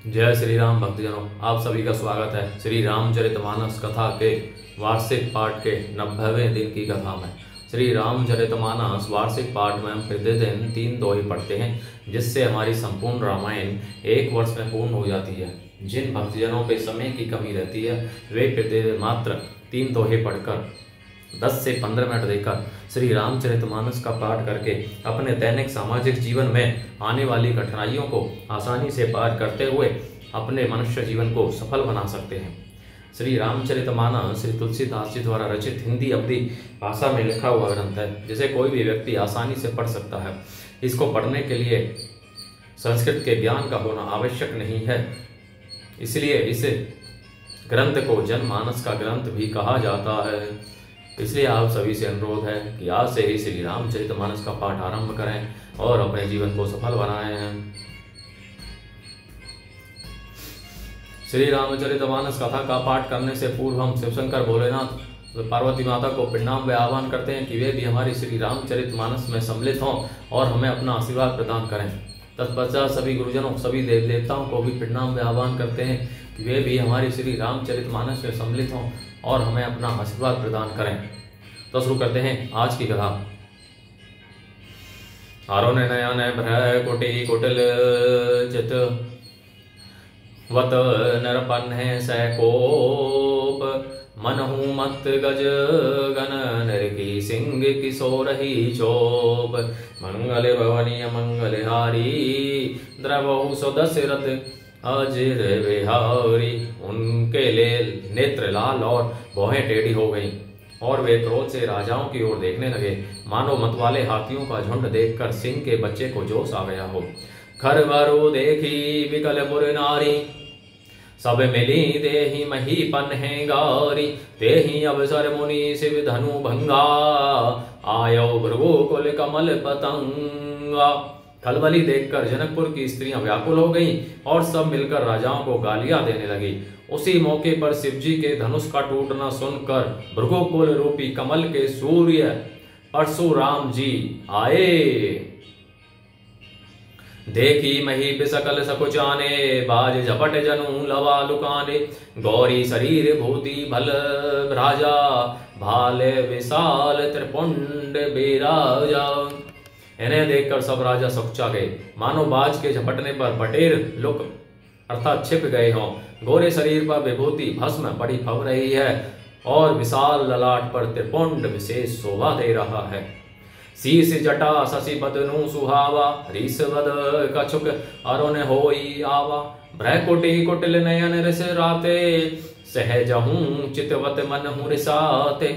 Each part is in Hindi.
जय श्री राम भक्तजनों, आप सभी का स्वागत है श्री रामचरितमानस कथा के वार्षिक पाठ के 90वें दिन की कथा में। श्री रामचरितमानस वार्षिक पाठ में हम प्रतिदिन 3 दोहे पढ़ते हैं, जिससे हमारी संपूर्ण रामायण 1 वर्ष में पूर्ण हो जाती है। जिन भक्तजनों पे समय की कमी रहती है वे प्रतिदिन मात्र 3 दोहे पढ़कर 10 से 15 मिनट देकर श्री रामचरितमानस का पाठ करके अपने दैनिक सामाजिक जीवन में आने वाली कठिनाइयों को आसानी से पार करते हुए अपने मनुष्य जीवन को सफल बना सकते हैं। श्री रामचरितमानस श्री तुलसीदास जी द्वारा रचित हिंदी अवधी भाषा में लिखा हुआ ग्रंथ है, जिसे कोई भी व्यक्ति आसानी से पढ़ सकता है। इसको पढ़ने के लिए संस्कृत के ज्ञान का होना आवश्यक नहीं है, इसलिए इस ग्रंथ को जनमानस का ग्रंथ भी कहा जाता है। इसलिए आप सभी से अनुरोध है कि आज से ही श्री रामचरितमानस का पाठ आरंभ करें और अपने जीवन को सफल बनाएं। श्री रामचरितमानस कथा का पाठ करने से पूर्व हम शिवशंकर भोलेनाथ पार्वती माता को प्रणाम व आह्वान करते हैं कि वे भी हमारी श्री रामचरितमानस में सम्मिलित हों और हमें अपना आशीर्वाद प्रदान करें। तत्पश्चात सभी गुरुजनों, सभी देव देवताओं को भी प्रणाम व आह्वान करते हैं कि वे भी हमारी श्री रामचरितमानस में सम्मिलित हों और हमें अपना आशीर्वाद प्रदान करें। तो शुरू करते हैं आज की कथा। आरोन नयन भ्रय कुटी कुटिल चित वत नरपन्ह सैकोप मनहु मत गज गण नरकी सिंह किशोरही चोप मंगल भवनी मंगल हारी द्रवहु सदशरथ अजिर बिहारी। उनके ले नेत्र लाल और भौहें टेढ़ी हो गईं और वे क्रोध से राजाओं की ओर देखने लगे, मानो मत वाले हाथियों का झुंड देखकर सिंह के बच्चे को जोश आ गया हो। खर बरु देखी विकल मुर नारी सब मिली देहि मही पन्हे गारी। तेहि अवसर मुनि शिव धनु भंगा आयो भृगु कुल कमल पतंगा। खलबली देखकर जनकपुर की स्त्रियां व्याकुल हो गईं और सब मिलकर राजाओं को गालियां देने लगी। उसी मौके पर शिवजी के धनुष का टूटना सुनकर भृगुकुल रूपी कमल के सूर्य परशुराम जी आए। देखी मही बिसकल सकुचाने बाज झपट जनु लवा लुकाने। गौरी शरीर भूति भल भ्राजा भाले विशाल त्रिपुंड बिराजा। इन्हें देखकर सब राजा सकुचा गए, मानो बाज के झपटने पर बटेर लुक अर्थात छिप गए हों। गोरे शरीर पर विभूति भस्म बड़ी फब रही है और विशाल ललाट पर त्रिपुंड विशेष शोभा दे रहा है। शीश जटा शशि बदनु सुहावा रीसवद कछुक अरुण होई आवा। भ्रकुटी कुटिल नयन रिस राते सहजहूं चितवत मन हूं रिसाते।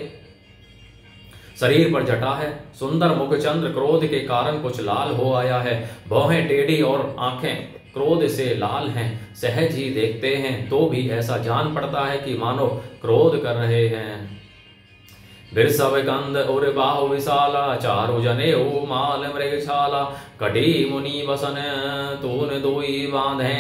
शरीर पर जटा है, सुंदर मुख चंद्र क्रोध के कारण कुछ लाल हो आया है। भौहें टेढ़ी और आंखें क्रोध से लाल हैं। सहज ही देखते हैं तो भी ऐसा जान पड़ता है कि मानो क्रोध कर रहे हैं। बिरसव कंद और बाहु विशाला चारु जने ओ माल मृगशाला। कटी मुनि बसन तून दोई बांधे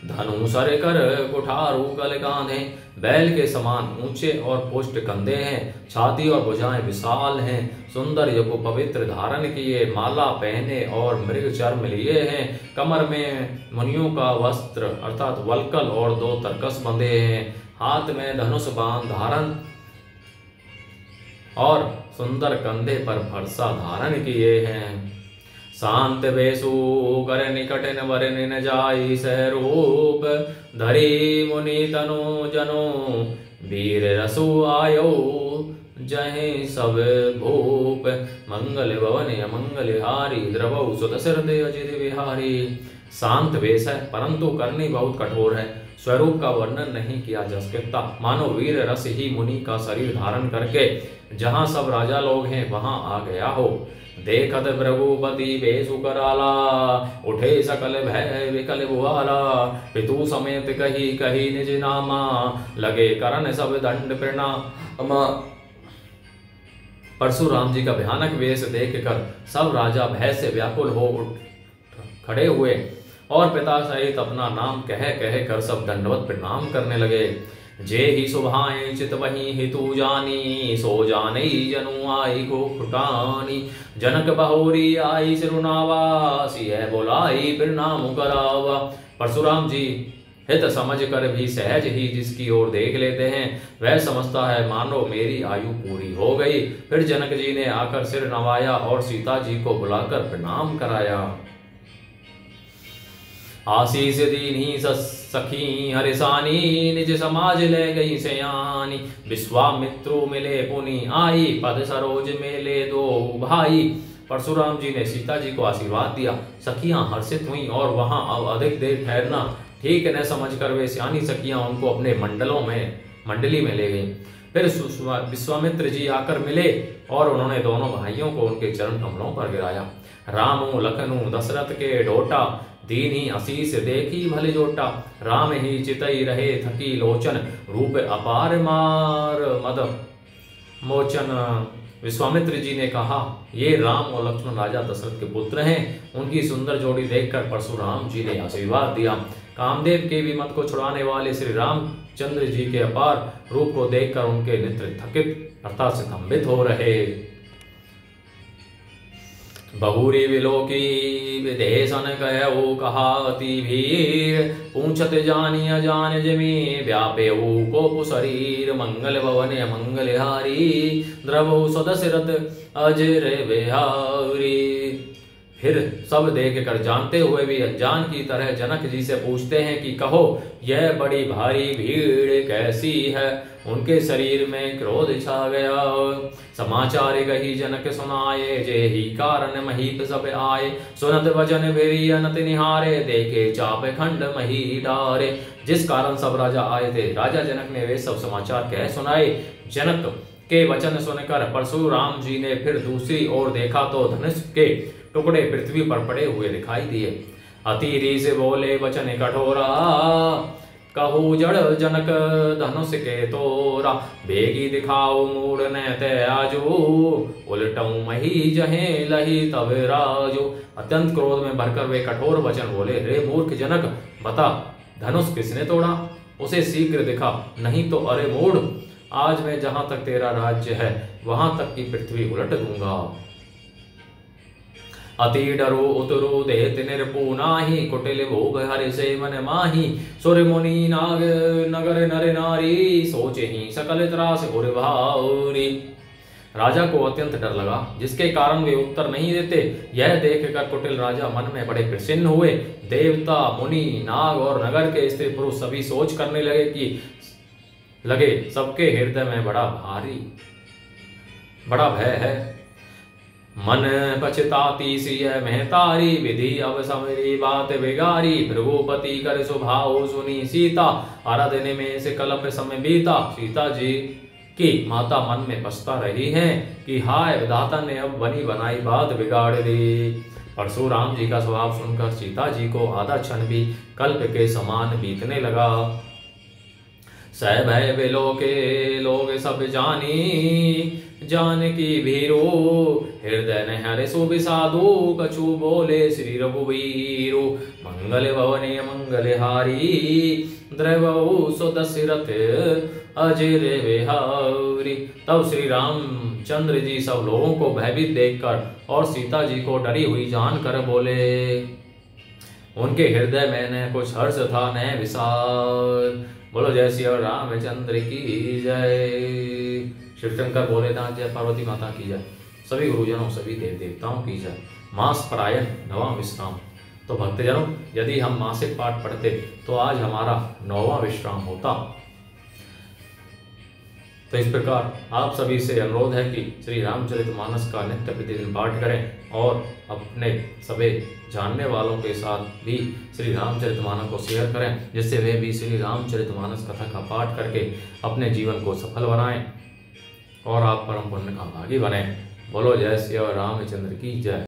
धनु सर कर कुठारू कल कांधे। बैल के समान ऊंचे और पुष्ट कंधे हैं, छाती और भुजाएं विशाल हैं। सुंदर यपु पवित्र धारण किए, माला पहने और मृग चर्म लिए हैं। कमर में मुनियों का वस्त्र अर्थात वल्कल और 2 तरकस बंधे हैं। हाथ में धनुष बाण धारण और सुंदर कंधे पर फरसा धारण किए हैं। शांत बेसु कर निकट न वरन न जाई सहरूप। धरी मुनि तनु जनो वीर रसु आयो जहे सब भूप। मंगल भवन अमंगल हारी द्रवौ सुदशरथ अजित बिहारी। शांत वेश है परंतु करनी बहुत कठोर है, स्वरूप का वर्णन नहीं किया जा सकता। मानो वीर रस ही मुनि का शरीर धारण करके जहां सब राजा लोग हैं वहां आ गया हो। देखत भृगुपति बेसु कराला उठे सकल भय विकल भुआला। पितु समेत कही कही निज नामा लगे करन सब दंड प्रणाम। परशुराम जी का भयानक वेश देखकर सब राजा भय से व्याकुल हो उठ खड़े हुए और पिता सहित अपना नाम कह कह कर सब दंडवत प्रणाम करने लगे। जे ही सुभाएं चित वही हितु जानी, सो जाने जनु आई को फुटानी। जनक बहोरी आई सिरुनावा, सिय बोलाई फिर नाम करावा। परशुराम जी हित समझ कर भी सहज ही जिसकी ओर देख लेते हैं, वह समझता है मानो मेरी आयु पूरी हो गई। फिर जनक जी ने आकर सिर नवाया और सीता जी को बुलाकर प्रणाम कराया। आशीष दीनी सखी हरिसानी, निज समाज ले गई सयानी। विश्वामित्रु मिले पुनि आई, पद सरोज मेले दो भाई। परशुराम जी ने सीता जी को आशीर्वाद दिया। सखियां हर्षित हुई और वहां अब अधिक देर ठहरना ठीक न समझकर वे सियानी सखियां उनको अपने मंडली में ले गई। फिर विश्वामित्र जी आकर मिले और उन्होंने दोनों भाइयों को उनके चरण कमलों पर गिराया। रामू लखनू दशरथ के ढोटा, दीनी आशीष देखी भले जोटा। राम ही चितई रहे थकी लोचन, रूप अपार मार मद मोचन। विश्वामित्र जी ने कहा, ये राम और लक्ष्मण राजा दशरथ के पुत्र हैं। उनकी सुंदर जोड़ी देखकर परशुराम जी ने आशीर्वाद दिया। कामदेव के भी मत को छुड़ाने वाले श्री रामचंद्र जी के अपार रूप को देखकर उनके नेत्र थकित अर्थात स्तंभित हो रहे। बहुरी विलोकी विदेशन कहु कहा अति भीर, पूछत जानी अजान जमी व्यापे कोप शरीर। मंगल भवन मंगल हारी, द्रवो सदशरथ अजर बिहारी। फिर सब देख कर जानते हुए भी अनजान की तरह जनक जी से पूछते हैं कि कहो यह बड़ी भारी भीड़ कैसी है। उनके शरीर में क्रोध छा गया। समाचार गही जनक सुनाए, जे ही कारण महीप सब आए। सुनत वचन भेरी अनत निहारे, देखे चाप खंड मही डारे। जिस कारण सब राजा आए थे, राजा जनक ने वे सब समाचार कह सुनाए। जनक के वचन सुनकर परशुराम जी ने फिर दूसरी ओर देखा तो धनुष के टुकड़े पृथ्वी पर पड़े हुए दिखाई दिए। अति रीस बोले वचन कठोरा, कहू जड़ जनक धनुष के तोरा। बेगी दिखाओ मूड ने ते आजू, उलटऊ मही जहे लही तब राजू। अत्यंत क्रोध में भरकर वे कठोर वचन बोले, रे मूर्ख जनक, बता धनुष किसने तोड़ा, उसे शीघ्र दिखा, नहीं तो अरे मूढ़, आज मैं जहां तक तेरा राज्य है वहां तक की पृथ्वी उलट दूंगा। अति डरो उतरो देत निरपूनाही, कुटिल भोग हरि से मन माही। सुर मुनि नाग नगर नर नारी, सोचे ही सकल त्रास उर भारी। राजा को अत्यंत डर लगा, जिसके कारण वे उत्तर नहीं देते। यह देखकर कुटिल राजा मन में बड़े प्रसन्न हुए। देवता मुनि नाग और नगर के स्त्री पुरुष सभी सोच करने लगे सबके हृदय में बड़ा भय है। मन पछताती सिय महतारी, विधि अब समरी बात बिगारी। भृगुपति कर स्वभाव सुनी सीता, अरद निमेष कल्प समय बीता। सीता जी की माता मन में पछता रही हैं कि हाय विधाता ने अब बनी बनाई बात बिगाड़ दी। परशुराम जी का स्वभाव सुनकर सीता जी को आधा क्षण भी कल्प के समान बीतने लगा। सह भय बिलो के लोग सब जानी, जानकी भीरो हृदय न हरे सुबिसाधु। कछु बोले श्री रघुवीरो, मंगल भवने मंगल हारी। द्रवौ सुदशरथ अजर बिहारी। तब श्री रामचंद्र जी सब लोगों को भयभीत देखकर और सीता जी को डरी हुई जानकर बोले। उनके हृदय में न कुछ हर्ष था न विशाल। बोलो जय श्री रामचंद्र की जय। शिव शंकर बोले नाथ जय, पार्वती माता की जय, सभी गुरुजनों सभी देव देवताओं की जय। मास परायण नवां विश्राम। तो भक्तजनों, यदि हम मासिक पाठ पढ़ते तो आज हमारा 9वां विश्राम होता। तो इस प्रकार आप सभी से अनुरोध है कि श्री रामचरितमानस का नित्य प्रतिदिन पाठ करें और अपने सभी जानने वालों के साथ भी श्री रामचरितमानस को शेयर करें, जिससे वे भी श्री रामचरितमानस कथा का पाठ करके अपने जीवन को सफल बनाएं और आप परम पुण्य का भागी बने। बोलो जय श्री रामचंद्र की जय।